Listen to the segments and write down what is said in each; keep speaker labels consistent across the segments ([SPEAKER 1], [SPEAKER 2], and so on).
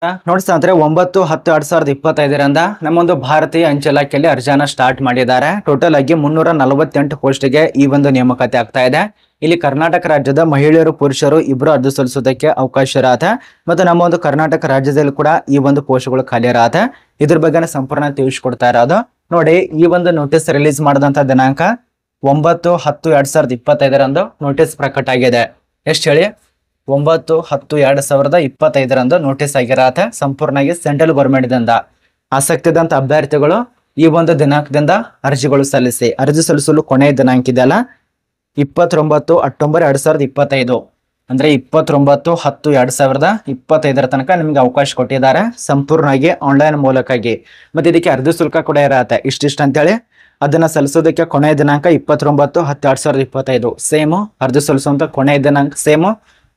[SPEAKER 1] ನೋಡಿ ಸ್ನೇಹಿತರೆ 9-10-2025 ನಮ್ಮೊಂದು ಭಾರತೀಯ ಅಂಚೆ ಇಲಾಖೆಯಲ್ಲಿ ಅರ್ಜಿಯನ್ನ ಸ್ಟಾರ್ಟ್ ಮಾಡಿದ್ದಾರೆ. ಟೋಟಲ್ ಆಗಿ 348 ಪೋಸ್ಟ್ಗೆ ಈ ಒಂದು ನೇಮಕಾತಿ ಆಗ್ತಾ ಇದೆ. ಇಲ್ಲಿ ಕರ್ನಾಟಕ ರಾಜ್ಯದ ಮಹಿಳೆಯರು ಪುರುಷರು ಇಬ್ಬರು ಅರ್ಜಿ ಸಲ್ಲಿಸೋದಕ್ಕೆ ಅವಕಾಶ ಇರತ್ತೆ. ಮತ್ತು ನಮ್ಮ ಒಂದು ಕರ್ನಾಟಕ ರಾಜ್ಯದಲ್ಲಿ ಕೂಡ ಈ ಒಂದು ಪೋಸ್ಟ್ಗಳು ಖಾಲಿ ಇರತ್ತೆ. ಇದ್ರ ಬಗ್ಗೆ ಸಂಪೂರ್ಣ ತಿಳಿಸ್ಕೊಡ್ತಾ ಇರೋದು. ನೋಡಿ, ಈ ಒಂದು ನೋಟಿಸ್ ರಿಲೀಸ್ ಮಾಡಿದಂತ ದಿನಾಂಕ 9-10-2025 ನೋಟಿಸ್ ಪ್ರಕಟ ಆಗಿದೆ. ಎಷ್ಟು ಹೇಳಿ? 9-10-2025 ನೋಟಿಸ್ ಆಗಿರತ್ತೆ. ಸಂಪೂರ್ಣವಾಗಿ ಸೆಂಟ್ರಲ್ ಗೌರ್ಮೆಂಟ್ ದಿಂದ ಆಸಕ್ತಿ ಇದ್ದಂತ ಅಭ್ಯರ್ಥಿಗಳು ಈ ಒಂದು ದಿನಾಂಕದಿಂದ ಅರ್ಜಿಗಳು ಸಲ್ಲಿಸಿ. ಅರ್ಜಿ ಸಲ್ಲಿಸಲು ಕೊನೆಯ ದಿನಾಂಕ ಇದೆಯಲ್ಲ 29 ಅಕ್ಟೋಬರ್ 2025 ಅಂದ್ರೆ 29-10-2025 ತನಕ ನಿಮ್ಗೆ ಅವಕಾಶ ಕೊಟ್ಟಿದ್ದಾರೆ. ಸಂಪೂರ್ಣವಾಗಿ ಆನ್ಲೈನ್ ಮೂಲಕವಾಗಿ. ಮತ್ತೆ ಇದಕ್ಕೆ ಅರ್ಜಿ ಶುಲ್ಕ ಕೂಡ ಇರತ್ತೆ ಇಷ್ಟಿಷ್ಟ ಅಂತೇಳಿ. ಅದನ್ನ ಸಲ್ಲಿಸೋದಕ್ಕೆ ಕೊನೆಯ ದಿನಾಂಕ 29-10-2025 ಸೇಮು. ಅರ್ಜಿ ಸಲ್ಲಿಸುವಂತ ಕೊನೆಯ ದಿನಾಂಕ ಸೇಮು.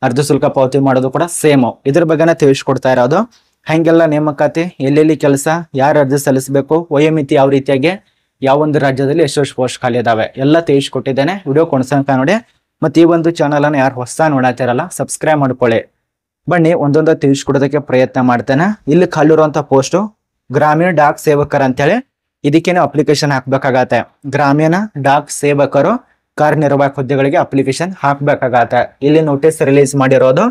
[SPEAKER 1] ಅರ್ಜಿ ಶುಲ್ಕ ಪಾವತಿ ಮಾಡೋದು ಕೂಡ ಸೇಮು. ಇದ್ರ ಬಗ್ಗೆನ ತಿಳಿಸ್ಕೊಡ್ತಾ ಇರೋದು. ಹೆಂಗೆಲ್ಲ ನೇಮಕಾತಿ, ಎಲ್ಲೆಲ್ಲಿ ಕೆಲಸ, ಯಾರು ಅರ್ಜಿ ಸಲ್ಲಿಸಬೇಕು, ವಯೋಮಿತಿ ಯಾವ ರೀತಿಯಾಗಿ, ಯಾವ ಒಂದು ರಾಜ್ಯದಲ್ಲಿ ಎಷ್ಟು ಪೋಸ್ಟ್ ಖಾಲಿ ಇದಾವೆ ಎಲ್ಲ ತಿಳಿಸ್ಕೊಟ್ಟಿದ್ದೇನೆ. ವಿಡಿಯೋ ಕೊನೆತನಕ ನೋಡಿ. ಮತ್ತೆ ಈ ಒಂದು ಚಾನಲ್ ಅನ್ನ ಯಾರು ಹೊಸ ನೋಡತ್ತಿರಲ್ಲ ಸಬ್ಸ್ಕ್ರೈಬ್ ಮಾಡ್ಕೊಳ್ಳಿ. ಬನ್ನಿ ಒಂದೊಂದು ತಿಳಿಸ್ಕೊಡೋದಕ್ಕೆ ಪ್ರಯತ್ನ ಮಾಡ್ತೇನೆ. ಇಲ್ಲಿ ಖಾಲಿ ಇರುವಂತ ಪೋಸ್ಟ್ ಗ್ರಾಮೀಣ ಡಾಕ್ ಸೇವಕರು ಅಂತೇಳಿ ಇದಕ್ಕೇನು ಅಪ್ಲಿಕೇಶನ್ ಹಾಕ್ಬೇಕಾಗತ್ತೆ. ಗ್ರಾಮೀಣ ಡಾಕ್ ಸೇವಕರು ಕಾರ್ಯನಿರ್ವಾಹಕ ಹುದ್ದೆಗಳಿಗೆ ಅಪ್ಲಿಕೇಶನ್ ಹಾಕ್ಬೇಕಾಗತ್ತೆ. ಇಲ್ಲಿ ನೋಟಿಸ್ ರಿಲೀಸ್ ಮಾಡಿರೋದು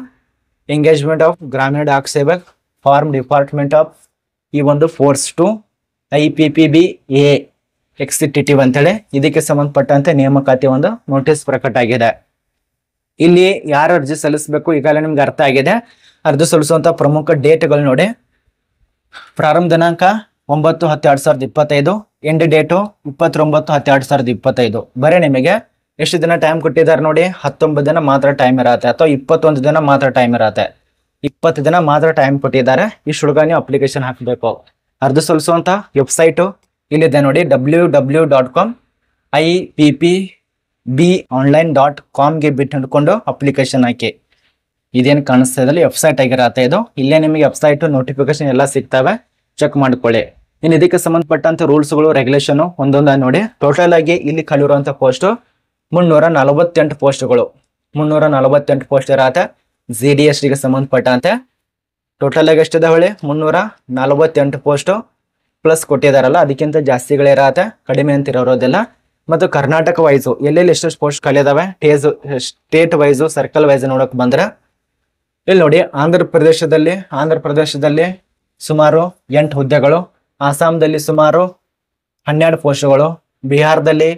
[SPEAKER 1] engagement of Gramin Dak Sevak from department of ಈ ಒಂದು ಫೋರ್ಸ್ ಟು IPPB-A ಎಕ್ಸಿಕ್ಯೂಟಿವ್ ಅಂತೇಳಿ ಇದಕ್ಕೆ ಸಂಬಂಧಪಟ್ಟಂತೆ ನೇಮಕಾತಿ ಒಂದು ನೋಟಿಸ್ ಪ್ರಕಟ ಆಗಿದೆ. ಇಲ್ಲಿ ಯಾರು ಅರ್ಜಿ ಸಲ್ಲಿಸಬೇಕು ಈಗಾಗಲೇ ನಿಮ್ಗೆ ಅರ್ಥ ಆಗಿದೆ. ಅರ್ಜಿ ಸಲ್ಲಿಸುವಂತ ಪ್ರಮುಖ ಡೇಟ್ಗಳು ನೋಡಿ. ಪ್ರಾರಂಭ ದಿನಾಂಕ 9-10-2025, ಎಂಡ್ ಡೇಟು 29-10-2025. ಬರೀ ನಿಮಗೆ ಎಷ್ಟು ದಿನ ಟೈಮ್ ಕೊಟ್ಟಿದ್ದಾರೆ ನೋಡಿ? 19 ದಿನ ಮಾತ್ರ ಟೈಮ್ ಇರತ್ತೆ, ಅಥವಾ 21 ದಿನ ಮಾತ್ರ ಟೈಮ್ ಇರತ್ತೆ. 20 ದಿನ ಮಾತ್ರ ಟೈಮ್ ಕೊಟ್ಟಿದ್ದಾರೆ. ಇಷ್ಟೊಳಗ ನೀವು ಅಪ್ಲಿಕೇಶನ್ ಹಾಕಬೇಕು. ಅರ್ಜಿ ಸಲ್ಲಿಸುವಂತ ವೆಬ್ಸೈಟು ಇಲ್ಲಿದೆ ನೋಡಿ, www.com IPPBonline.com ಬಿಟ್ಟು ಹಿಡ್ಕೊಂಡು ಅಪ್ಲಿಕೇಶನ್ ಹಾಕಿ. ಇದೇನು ಕಾಣಿಸ್ತಾ ಇದ್ದಲ್ಲಿ ವೆಬ್ಸೈಟ್ ಆಗಿರತ್ತೆ ಇದು. ಇಲ್ಲೇ ನಿಮಗೆ ವೆಬ್ಸೈಟ್ ನೋಟಿಫಿಕೇಶನ್ ಎಲ್ಲ ಸಿಗ್ತವೆ, ಚೆಕ್ ಮಾಡ್ಕೊಳ್ಳಿ. ಇನ್ನು ಇದಕ್ಕೆ ಸಂಬಂಧಪಟ್ಟಂತ ರೂಲ್ಸ್ಗಳು ರೆಗ್ಯುಲೇಷನ್ ಒಂದೊಂದ ನೋಡಿ. ಟೋಟಲ್ ಆಗಿ ಇಲ್ಲಿ ಖಾಲಿರುವಂತ ಪೋಸ್ಟ್ 348 ಪೋಸ್ಟ್ಗಳು. 348 ಪೋಸ್ಟ್ ಇರತ್ತೆ. GDS ಗೆ ಸಂಬಂಧಪಟ್ಟಂತೆ ಟೋಟಲ್ ಆಗಿ ಎಷ್ಟಿದೆ ಹೊಳಿ? 348 ಪೋಸ್ಟ್ ಪ್ಲಸ್ ಕೊಟ್ಟಿದಾರಲ್ಲ, ಅದಕ್ಕಿಂತ ಜಾಸ್ತಿಗಳಿರತ್ತೆ, ಕಡಿಮೆ ಅಂತ ಇರೋದಿಲ್ಲ. ಮತ್ತು ಕರ್ನಾಟಕ ವೈಸು ಎಲ್ಲೆಲ್ಲಿ ಎಷ್ಟೆಷ್ಟು ಪೋಸ್ಟ್ ಖಾಲಿ ಇದಾವೆ, ಸ್ಟೇಟ್ ವೈಸು ಸರ್ಕಲ್ ವೈಸ್ ನೋಡಕ್ ಬಂದ್ರೆ ಇಲ್ಲಿ ನೋಡಿ, ಆಂಧ್ರ ಪ್ರದೇಶದಲ್ಲಿ ಸುಮಾರು 8 ಹುದ್ದೆಗಳು, ಆಸಾಂದಲ್ಲಿ ಸುಮಾರು 12 ಪೋಸ್ಟ್ಗಳು, ಬಿಹಾರದಲ್ಲಿ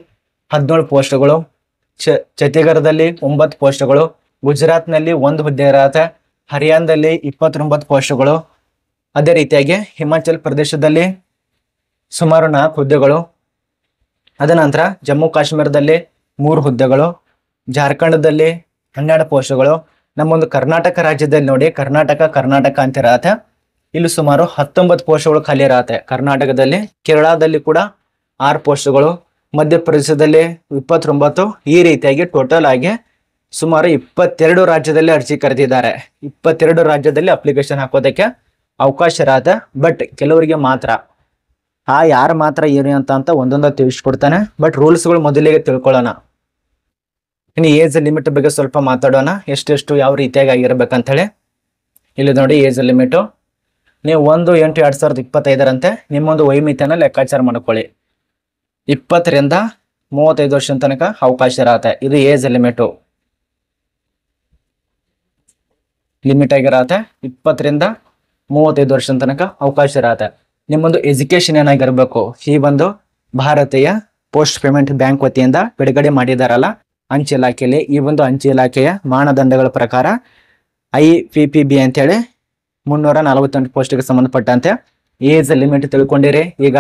[SPEAKER 1] 17 ಪೋಸ್ಟ್ಗಳು, ಛತ್ತೀಸ್ಗಢದಲ್ಲಿ 9 ಪೋಸ್ಟ್ಗಳು, ಗುಜರಾತ್ನಲ್ಲಿ 1 ಹುದ್ದೆ ಇರತ್ತೆ, ಹರಿಯಾಣದಲ್ಲಿ 29 ಪೋಸ್ಟ್ಗಳು, ಅದೇ ರೀತಿಯಾಗಿ ಹಿಮಾಚಲ್ ಪ್ರದೇಶದಲ್ಲಿ ಸುಮಾರು 4 ಹುದ್ದೆಗಳು, ಅದ ನಂತರ ಜಮ್ಮು ಕಾಶ್ಮೀರದಲ್ಲಿ 3 ಹುದ್ದೆಗಳು, ಜಾರ್ಖಂಡದಲ್ಲಿ 12 ಪೋಸ್ಟ್ಗಳು. ನಮ್ಮೊಂದು ಕರ್ನಾಟಕ ರಾಜ್ಯದಲ್ಲಿ ನೋಡಿ, ಕರ್ನಾಟಕ ಅಂತ ಇರತ್ತೆ. ಇಲ್ಲಿ ಸುಮಾರು 19 ಪೋಸ್ಟ್ಗಳು ಖಾಲಿ ಇರತ್ತೆ ಕರ್ನಾಟಕದಲ್ಲಿ. ಕೇರಳದಲ್ಲಿ ಕೂಡ 6 ಪೋಸ್ಟ್ಗಳು, ಮಧ್ಯಪ್ರದೇಶದಲ್ಲಿ 29. ಈ ರೀತಿಯಾಗಿ ಟೋಟಲ್ ಆಗಿ ಸುಮಾರು 22 ರಾಜ್ಯದಲ್ಲಿ ಅರ್ಜಿ ಕರೆದಿದ್ದಾರೆ. 22 ರಾಜ್ಯದಲ್ಲಿ ಅಪ್ಲಿಕೇಶನ್ ಹಾಕೋದಕ್ಕೆ ಅವಕಾಶ ಇರತ್ತೆ. ಬಟ್ ಕೆಲವರಿಗೆ ಮಾತ್ರ. ಯಾರು ಮಾತ್ರ ಏನು ಅಂತ ಒಂದೊಂದು ತಿಳಿಸ್ಕೊಡ್ತಾನೆ. ಬಟ್ ರೂಲ್ಸ್ಗಳು ಮೊದಲಿಗೆ ತಿಳ್ಕೊಳ್ಳೋಣ. ಇನ್ನು ಏಜ್ ಲಿಮಿಟ್ ಬಗ್ಗೆ ಸ್ವಲ್ಪ ಮಾತಾಡೋಣ. ಎಷ್ಟೆಷ್ಟು ಯಾವ ರೀತಿಯಾಗಿ ಆಗಿರ್ಬೇಕಂತ ಹೇಳಿ. ಇಲ್ಲಿ ನೋಡಿ ಏಜ್ ಲಿಮಿಟು. ನೀವು 1-8-2025 ನಿಮ್ಮೊಂದು ವಯೋಮಿತಿಯನ್ನು ಲೆಕ್ಕಾಚಾರ ಮಾಡ್ಕೊಳ್ಳಿ. 20ರಿಂದ 35 ವರ್ಷದ ತನಕ ಅವಕಾಶ ಇರತ್ತೆ. ಇದು ಏಜ್ ಲಿಮಿಟ್ ಆಗಿರತ್ತೆ. 20ರಿಂದ 35 ವರ್ಷದ ತನಕ ಅವಕಾಶ ಇರತ್ತೆ. ನಿಮ್ಮೊಂದು ಎಜುಕೇಶನ್ ಏನಾಗಿರ್ಬೇಕು, ಈ ಒಂದು ಭಾರತೀಯ ಪೋಸ್ಟ್ ಪೇಮೆಂಟ್ ಬ್ಯಾಂಕ್ ವತಿಯಿಂದ ಬಿಡುಗಡೆ ಮಾಡಿದಾರಲ್ಲ ಅಂಚೆ ಇಲಾಖೆಯಲ್ಲಿ, ಈ ಒಂದು ಅಂಚೆ ಇಲಾಖೆಯ ಮಾನದಂಡಗಳ ಪ್ರಕಾರ IPPB ಅಂತೇಳಿ 348 ಪೋಸ್ಟ್ಗೆ ಸಂಬಂಧಪಟ್ಟಂತೆ ಏಜ್ ಲಿಮಿಟ್ ತಿಳ್ಕೊಂಡಿರಿ. ಈಗ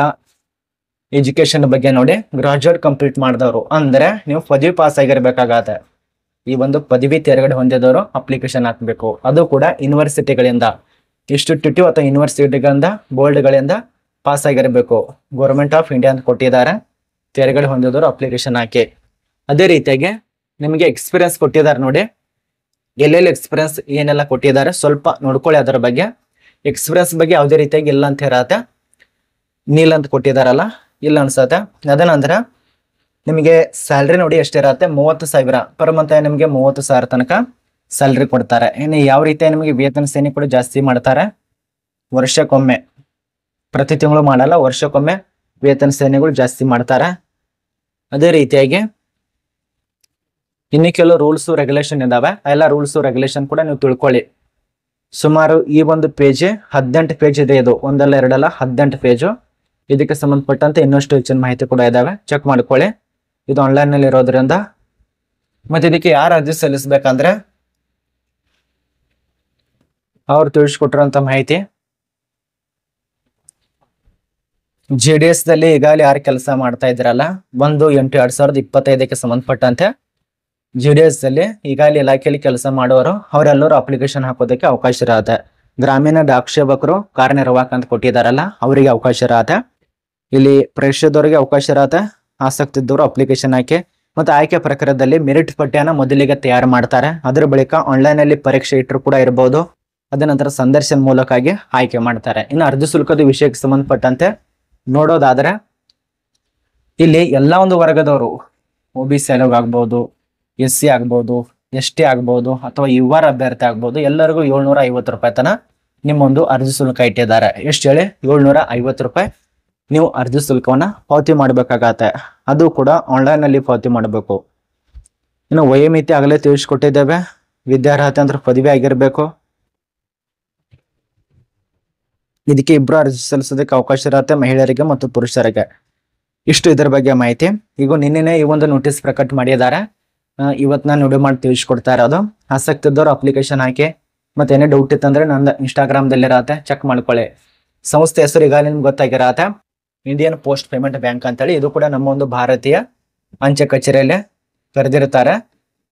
[SPEAKER 1] ಎಜುಕೇಶನ್ ಬಗ್ಗೆ ನೋಡಿ, ಗ್ರಾಜುಯೇಟ್ ಕಂಪ್ಲೀಟ್ ಮಾಡಿದವರು ಅಂದ್ರೆ ನೀವು ಪದವಿ ಪಾಸ್ ಆಗಿರ್ಬೇಕಾಗತ್ತೆ. ಈ ಒಂದು ಪದವಿ ತೇರ್ಗಡೆ ಹೊಂದಿದವರು ಅಪ್ಲಿಕೇಶನ್ ಹಾಕಬೇಕು. ಅದು ಕೂಡ ಯೂನಿವರ್ಸಿಟಿಗಳಿಂದ, ಇನ್ಸ್ಟಿಟ್ಯೂಟಿವ್ ಅಥವಾ ಯೂನಿವರ್ಸಿಟಿಗಳಿಂದ, ಬೋರ್ಡ್ಗಳಿಂದ ಪಾಸ್ ಆಗಿರಬೇಕು. ಗೌರ್ಮೆಂಟ್ ಆಫ್ ಇಂಡಿಯಾ ಅಂತ ಕೊಟ್ಟಿದ್ದಾರೆ. ತೇರ್ಗಡೆ ಹೊಂದಿದವರು ಅಪ್ಲಿಕೇಶನ್ ಹಾಕಿ. ಅದೇ ರೀತಿಯಾಗಿ ನಿಮಗೆ ಎಕ್ಸ್ಪೀರಿಯನ್ಸ್ ಕೊಟ್ಟಿದ್ದಾರೆ ನೋಡಿ. ಎಲ್ಲೆಲ್ಲಿ ಎಕ್ಸ್ಪೀರಿಯನ್ಸ್ ಏನೆಲ್ಲ ಕೊಟ್ಟಿದ್ದಾರೆ ಸ್ವಲ್ಪ ನೋಡ್ಕೊಳ್ಳಿ. ಅದರ ಬಗ್ಗೆ ಎಕ್ಸ್ಪೀರಿಯನ್ಸ್ ಬಗ್ಗೆ ಯಾವುದೇ ರೀತಿಯಾಗಿ ಇಲ್ಲ ಅಂತ ಇರತ್ತೆ. ನೀಲ್ ಅಂತ ಕೊಟ್ಟಿದಾರಲ್ಲ, ಇಲ್ಲ ಅನ್ಸತ್ತೆ. ಅದ ನಂತರ ನಿಮಗೆ ಸ್ಯಾಲ್ರಿ ನೋಡಿ ಎಷ್ಟಿರತ್ತೆ, 30,000 ಪರ್ ಮಂತ್. ನಿಮಗೆ 30,000 ತನಕ ಸ್ಯಾಲ್ರಿ ಕೊಡ್ತಾರೆ. ಇನ್ನು ಯಾವ ರೀತಿ ನಿಮಗೆ ವೇತನ ಶ್ರೇಣಿ ಕೂಡ ಜಾಸ್ತಿ ಮಾಡ್ತಾರೆ. ವರ್ಷಕ್ಕೊಮ್ಮೆ, ಪ್ರತಿ ತಿಂಗಳು ಮಾಡಲ್ಲ, ವರ್ಷಕ್ಕೊಮ್ಮೆ ವೇತನ ಸೇನೆಗಳು ಜಾಸ್ತಿ ಮಾಡ್ತಾರೆ. ಅದೇ ರೀತಿಯಾಗಿ ಇನ್ನು ಕೆಲವು ರೂಲ್ಸ್ ರೆಗ್ಯುಲೇಷನ್ ಇದಾವೆ. ಎಲ್ಲ ರೂಲ್ಸ್ ರೆಗ್ಯುಲೇಷನ್ ಕೂಡ ನೀವು ತಿಳ್ಕೊಳ್ಳಿ. ಸುಮಾರು ಈ ಒಂದು ಪೇಜ್ 18 ಪೇಜ್ ಇದೆ. ಇದು ಒಂದಲ್ಲ ಎರಡಲ್ಲ 18 ಪೇಜು. ಇದಕ್ಕೆ ಸಂಬಂಧಪಟ್ಟಂತೆ ಇನ್ನಷ್ಟು ಹೆಚ್ಚಿನ ಮಾಹಿತಿ ಕೂಡ ಇದಾವೆ, ಚೆಕ್ ಮಾಡ್ಕೊಳ್ಳಿ. ಇದು ಆನ್ಲೈನ್ ನಲ್ಲಿ ಇರೋದ್ರಿಂದ. ಮತ್ತೆ ಇದಕ್ಕೆ ಯಾರು ಅರ್ಜಿ ಸಲ್ಲಿಸಬೇಕಂದ್ರೆ ಅವ್ರು ತಿಳಿಸ್ಕೊಟ್ಟಿರುವಂತ ಮಾಹಿತಿ, JDS ದಲ್ಲಿ ಈಗಾಗಲೇ ಯಾರು ಕೆಲಸ ಮಾಡ್ತಾ ಇದ್ರಲ್ಲ, 1/8/2025ಕ್ಕೆ ಸಂಬಂಧಪಟ್ಟಂತೆ JDS ದಲ್ಲಿ ಈಗಾಗಲೇ ಇಲಾಖೆಯಲ್ಲಿ ಕೆಲಸ ಮಾಡುವವರು ಅವರೆಲ್ಲರೂ ಅಪ್ಲಿಕೇಶನ್ ಹಾಕೋದಕ್ಕೆ ಅವಕಾಶ ಇರತ್ತೆ. ಗ್ರಾಮೀಣ ಡಾಕ್ ಸೇವಕರು, ಕಾರ್ಯನಿರ್ವಾಹಕ ಅಂತ ಕೊಟ್ಟಿದಾರಲ್ಲ, ಅವರಿಗೆ ಅವಕಾಶ ಇರತ್ತೆ. ಇಲ್ಲಿ ಪರೀಕ್ಷೆದವರಿಗೆ ಅವಕಾಶ ಇರತ್ತೆ. ಆಸಕ್ತಿ ಇದ್ದವರು ಅಪ್ಲಿಕೇಶನ್ ಹಾಕಿ. ಮತ್ತೆ ಆಯ್ಕೆ ಪ್ರಕ್ರಿಯೆಯಲ್ಲಿ ಮೆರಿಟ್ ಪಟ್ಟಿಯನ್ನು ಮೊದಲಿಗೆ ತಯಾರು ಮಾಡ್ತಾರೆ. ಅದರ ಬಳಿಕ ಆನ್ಲೈನ್ ಅಲ್ಲಿ ಪರೀಕ್ಷೆ ಇಟ್ಟರು ಕೂಡ ಇರಬಹುದು. ಅದ ನಂತರ ಸಂದರ್ಶನ ಮೂಲಕವಾಗಿ ಆಯ್ಕೆ ಮಾಡ್ತಾರೆ. ಇನ್ನು ಅರ್ಜಿ ಶುಲ್ಕದ ವಿಷಯಕ್ಕೆ ಸಂಬಂಧಪಟ್ಟಂತೆ ನೋಡೋದಾದ್ರೆ ಇಲ್ಲಿ ಎಲ್ಲಾ ಒಂದು ವರ್ಗದವರು, OBC ಆಗ್ಬಹುದು, SC ಆಗ್ಬಹುದು, ST ಆಗ್ಬಹುದು, ಅಥವಾ UR ಅಭ್ಯರ್ಥಿ ಆಗ್ಬಹುದು, ಎಲ್ಲರಿಗೂ 750 ರೂಪಾಯಿ ತನ ನಿಮ್ಮೊಂದು ಅರ್ಜಿ ಶುಲ್ಕ ಇಟ್ಟಿದ್ದಾರೆ. ಎಷ್ಟು ಹೇಳಿ? 750 ರೂಪಾಯಿ ನೀವು ಅರ್ಜಿ ಶುಲ್ಕವನ್ನ ಪಾವತಿ ಮಾಡಬೇಕಾಗತ್ತೆ. ಅದು ಕೂಡ ಆನ್ಲೈನ್ ಅಲ್ಲಿ ಪಾವತಿ ಮಾಡಬೇಕು. ಇನ್ನು ವಯೋಮಿತಿ ಆಗಲೇ ತಿಳಿಸ್ಕೊಟ್ಟಿದ್ದೇವೆ. ವಿದ್ಯಾರ್ಹತೆ ಅಂದ್ರೆ ಪದವಿ ಆಗಿರ್ಬೇಕು. ಇದಕ್ಕೆ ಇಬ್ರು ಅರ್ಜಿ ಸಲ್ಲಿಸೋದಕ್ಕೆ ಅವಕಾಶ ಇರುತ್ತೆ, ಮಹಿಳೆಯರಿಗೆ ಮತ್ತು ಪುರುಷರಿಗೆ. ಇಷ್ಟು ಇದರ ಬಗ್ಗೆ ಮಾಹಿತಿ. ಈಗ ನಿನ್ನೆ ಈ ಒಂದು ನೋಟಿಸ್ ಪ್ರಕಟ ಮಾಡಿದ್ದಾರೆ. ಇವತ್ತು ನಾನು ವಿಡಿಯೋ ಮಾಡಿ ತಿಳಿಸ್ಕೊಡ್ತಾ ಇರೋದು. ಆಸಕ್ತಿ ಇದ್ದವರು ಅಪ್ಲಿಕೇಶನ್ ಹಾಕಿ. ಮತ್ತೆ ಏನೇ ಡೌಟ್ ಇತ್ತಂದ್ರೆ ನನ್ನ ಇನ್ಸ್ಟಾಗ್ರಾಮ್ದಲ್ಲಿ ಇರತ್ತೆ, ಚೆಕ್ ಮಾಡ್ಕೊಳ್ಳಿ. ಸಂಸ್ಥೆ ಹೆಸರು ಈಗ ನಿಮ್ಗೆ ಗೊತ್ತಾಗಿರತ್ತೆ, ಇಂಡಿಯನ್ ಪೋಸ್ಟ್ ಪೇಮೆಂಟ್ ಬ್ಯಾಂಕ್ ಅಂತೇಳಿ. ಇದು ಕೂಡ ನಮ್ಮ ಒಂದು ಭಾರತೀಯ ಅಂಚೆ ಕಚೇರಿಯಲ್ಲಿ ಕರೆದಿರ್ತಾರೆ.